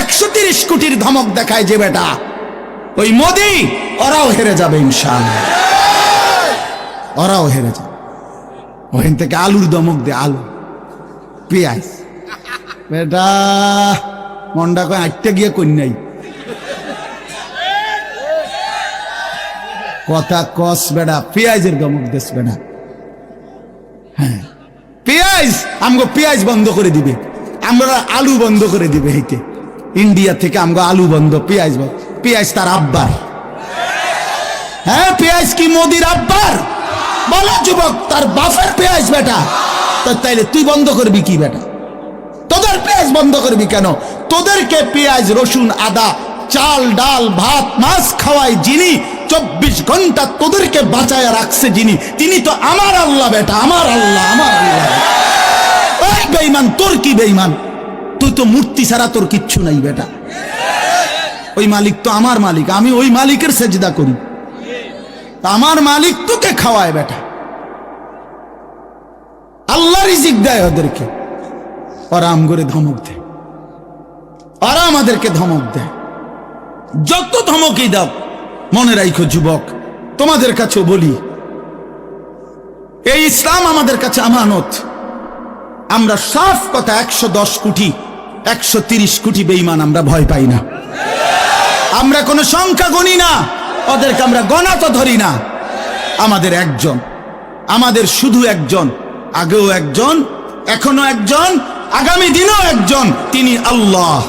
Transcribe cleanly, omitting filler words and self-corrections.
130 কোটির ধমক দেখায় যে বেটা, ওই মোদি, ওরাও হেরে যাবে ইনশাআল্লাহ, ওরাও হেরে যাবে। ওখান থেকে আলুর ধমক দে, আলু, পেঁয়াজ, বেটা মন্ডা কয় আটটা গিয়ে কন্যাই কথা কস বেড়া, পেঁয়াজের ধমক দেশ বেড়া। হ্যাঁ, পেঁয়াজ, আমগো পেঁয়াজ বন্ধ করে দিবে, আমরা আলু বন্ধ করে দিবে। হেঁটে ইন্ডিয়া থেকে আমগো আলু বন্ধ, পেঁয়াজ বন্ধ। পেঁয়াজ তার আব্বার। হ্যাঁ, পেঁয়াজ কি মোদির আব্বার? বলো যুবক, তার বাপের পেঁয়াজ বেটা। তাইলে তুই বন্ধ করবি কি বেটা? তোদের পেঁয়াজ বন্ধ করবি কেন? তোদেরকে পেঁয়াজ, রসুন, আদা, চাল, ডাল, ভাত, মাছ খাওয়ায় যিনি, 24 ঘন্টা তোদেরকে বাঁচায় রাখছে যিনি, তিনি তো আমার আল্লাহ বেটা, আমার আল্লাহ, আমার আল্লাহ। ওই বেঈমান, তোর কি বেঈমান? তুই তো মূর্তি ছাড়া তোর কিচ্ছু নাই বেটা। ওই মালিক তো আমার মালিক, আমি ওই মালিকের সেজদা করি। আমার মালিক তোকে খাওয়ায় বেটা, আল্লাহ রিজিক দেয় ওদেরকে। ওরা আম করে ধমক দেয়, ওরা আমাদেরকে ধমক দেয়। যত ধমকই দাও, মনে রাখো যুবক, তোমাদের কাছেও বলি, এই ইসলাম আমাদের কাছে আমানত। আমরা সাফ কথা, 110 কোটি 130 কোটি বেঈমান আমরা ভয় পাই না। আমরা কোনো সংখ্যা গণি না, ওদেরকে আমরা গণা তো ধরি না। আমাদের একজন, আমাদের শুধু একজন, আগেও একজন, এখনো একজন, আগামী দিনও একজন, তিনি আল্লাহ।